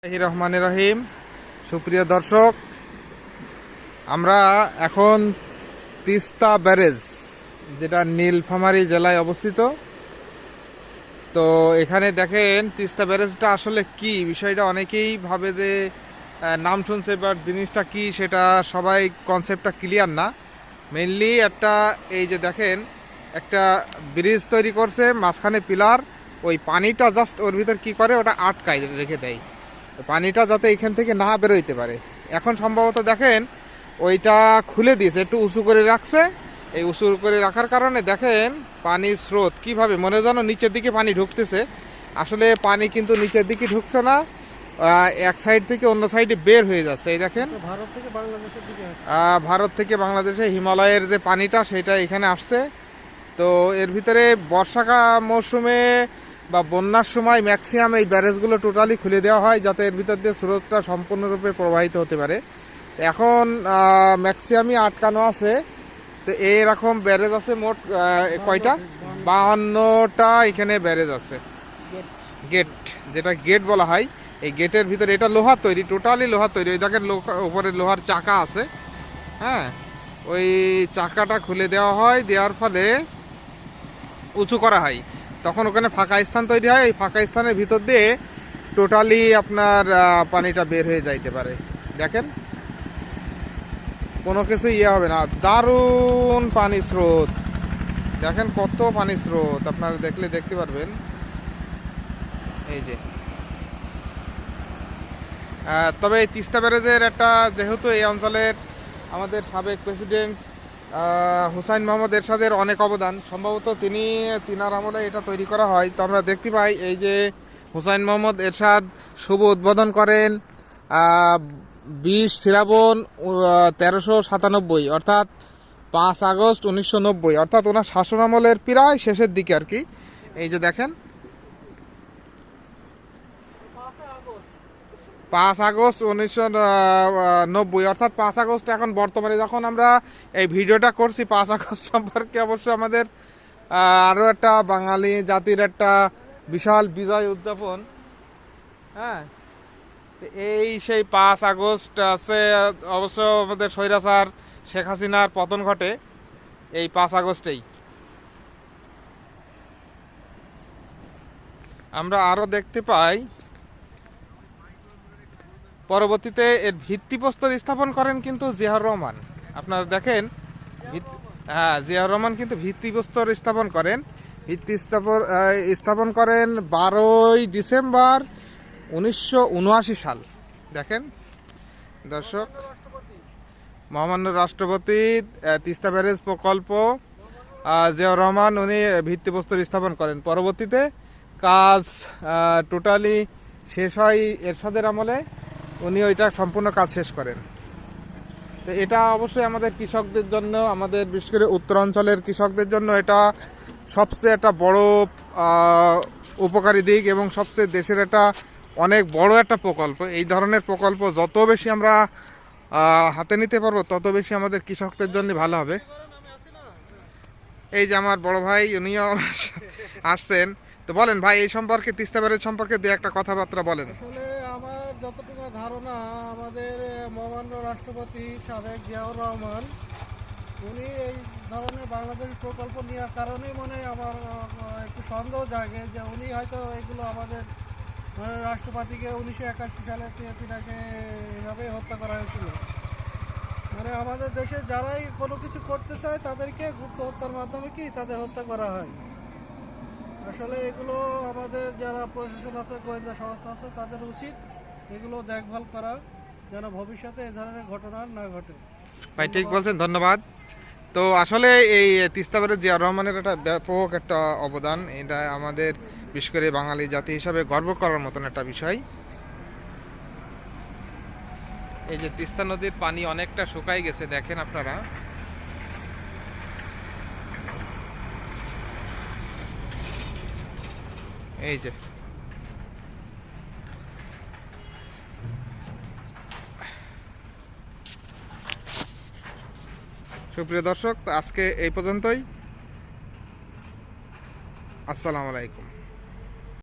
রহমানির রহিম। সুপ্রিয় দর্শক, আমরা এখন তিস্তা ব্যারেজ, যেটা নীলফামারী জেলায় অবস্থিত। তো এখানে দেখেন তিস্তা ব্যারেজটা আসলে কি বিষয়টা অনেকেই ভাবে যে নাম শুনছে, বাট জিনিসটা কি সেটা সবাই কনসেপ্টটা ক্লিয়ার না। মেইনলি একটা এই যে দেখেন একটা ব্রিজ তৈরি করছে, মাঝখানে পিলার, ওই পানিটা জাস্ট ওর ভিতর কি করে ওটা আটকায় রেখে দেয়, পানিটা যাতে এখান থেকে না বেরোইতে পারে। এখন সম্ভবত দেখেন ওইটা খুলে দিয়েছে, একটু উঁচু করে রাখছে। এই উঁচু করে রাখার কারণে দেখেন পানির স্রোত কিভাবে মনে যেন নিচের দিকে পানি ঢুকতেছে। আসলে পানি কিন্তু নিচের দিকে ঢুকছে না, এক সাইড থেকে অন্য সাইডে বের হয়ে যাচ্ছে। এই দেখেন ভারত থেকে বাংলাদেশে হিমালয়ের যে পানিটা সেটা এখানে আসছে। তো এর ভিতরে বর্ষাকাল মৌসুমে বা বন্যার সময় ম্যাক্সিমাম এই ব্যারেজগুলো টোটালি খুলে দেওয়া হয়, যাতে এর ভিতর দিয়ে স্রোতটা সম্পূর্ণরূপে প্রবাহিত হতে পারে। এখন ম্যাক্সিমামই আটকানো আছে। তো এইরকম ব্যারেজ আছে মোট কয়টা, 52টা এখানে ব্যারেজ আছে। গেট, যেটা গেট বলা হয়, এই গেটের ভিতরে এটা লোহার তৈরি, টোটালি লোহার তৈরি। ওই দেখেন উপরে লোহার চাকা আছে। হ্যাঁ, ওই চাকাটা খুলে দেওয়া হয়, দেওয়ার ফলে উঁচু করা হয়, তখন ওখানে ফাঁকা স্থান তৈরি হয়। এই ফাঁকা স্থানের ভিতর দিয়ে টোটালি আপনার পানিটা বের হয়ে যাইতে পারে। দেখেন কোনো কিছু হবে না, দারুণ পানি স্রোত। দেখেন কত পানি স্রোত, আপনারা দেখতে পারবেন। এই যে তবে এই তিস্তা ব্যারেজের একটা, যেহেতু এই অঞ্চলের আমাদের সাবেক প্রেসিডেন্ট হুসাইন মোহাম্মদ এরশাদের অনেক অবদান, সম্ভবত তিনার আমলে এটা তৈরি করা হয়। তো আমরা দেখতে পাই এই যে হুসাইন মোহাম্মদ এরশাদ শুভ উদ্বোধন করেন 20 শ্রাবণ 1397, অর্থাৎ 5 আগস্ট 1990, অর্থাৎ ওনার শাসন আমলের প্রায় শেষের দিকে আর কি। এই যে দেখেন 5 আগস্ট 1990, অর্থাৎ 5 আগস্ট এখন বর্তমানে যখন আমরা এই ভিডিওটা করছি, 5 আগস্ট সম্পর্কে অবশ্য আমাদের আরও একটা বাঙালি জাতির একটা বিশাল বিজয় উদযাপন। হ্যাঁ, এই সেই 5 আগস্ট আছে। অবশ্য আমাদের স্বৈরাচার শেখ হাসিনার পতন ঘটে এই 5 আগস্টেই। আমরা আরও দেখতে পাই পরবর্তীতে এর ভিত্তিপ্রস্তর স্থাপন করেন কিন্তু জিয়াউর রহমান। আপনারা দেখেন, হ্যাঁ, জিয়াউর রহমান কিন্তু ভিত্তিপ্রস্তর স্থাপন করেন। স্থাপন করেন 12ই ডিসেম্বর 1979 সাল। দেখেন দর্শক, মহামান্য রাষ্ট্রপতি তিস্তা ব্যারেজ প্রকল্প জিয়াউর রহমান উনি ভিত্তিপ্রস্তর স্থাপন করেন। পরবর্তীতে কাজ টোটালি শেষ হয় এরশাদের আমলে, উনি ওইটা সম্পূর্ণ কাজ শেষ করেন। তো এটা অবশ্যই আমাদের কৃষকদের জন্য, আমাদের বিশেষ করে উত্তরাঞ্চলের কৃষকদের জন্য এটা সবচেয়ে একটা বড় উপকারী দিক, এবং সবচেয়ে দেশের একটা অনেক বড় একটা প্রকল্প। এই ধরনের প্রকল্প যত বেশি আমরা হাতে নিতে পারবো, তত বেশি আমাদের কৃষকদের জন্য ভালো হবে। এই যে আমার বড় ভাই, উনিও আসছেন। তো বলেন ভাই, এই সম্পর্কে, তিস্তা ব্যারেজ সম্পর্কে দু একটা কথাবার্তা বলেন। আসলে আমার যতটুকু ধারণা, আমাদের মহামান্য রাষ্ট্রপতি সাবেক জিয়াউর রহমান উনি এই ধরনের বাংলাদেশ প্রকল্প নেওয়ার কারণেই মনে হয় আমার একটু সন্দেহ জাগে যে উনি হয়তো এগুলো আমাদের রাষ্ট্রপতিকে 1981 সালে তিনাকে এভাবে হত্যা করা হয়েছিল। মানে আমাদের দেশে যারাই কোনো কিছু করতে চায় তাদেরকে গুপ্ত হত্যার মাধ্যমে তাদের হত্যা করা হয়। আসলে এগুলো আমাদের যারা প্রশাসন আছে, গোয়েন্দা সংস্থা আছে, তাদের উচিত এগুলো দেখভাল করা, যেন ভবিষ্যতে এ ধরনের ঘটনা না ঘটে। ভাই ঠিক বলছেন, ধন্যবাদ। তো আসলে এই তিস্তা ব্যারেজ জিয়াউর রহমানের একটা ব্যাপক একটা অবদান, এটা আমাদের বিশেষ করে বাঙালি জাতি হিসাবে গর্ব করার মতন একটা বিষয়। এই যে তিস্তা নদীর পানি অনেকটা শুকাই গেছে, দেখেন আপনারা। এই যে সুপ্রিয় দর্শক, আজকে এই পর্যন্তই। আসসালামু আলাইকুম।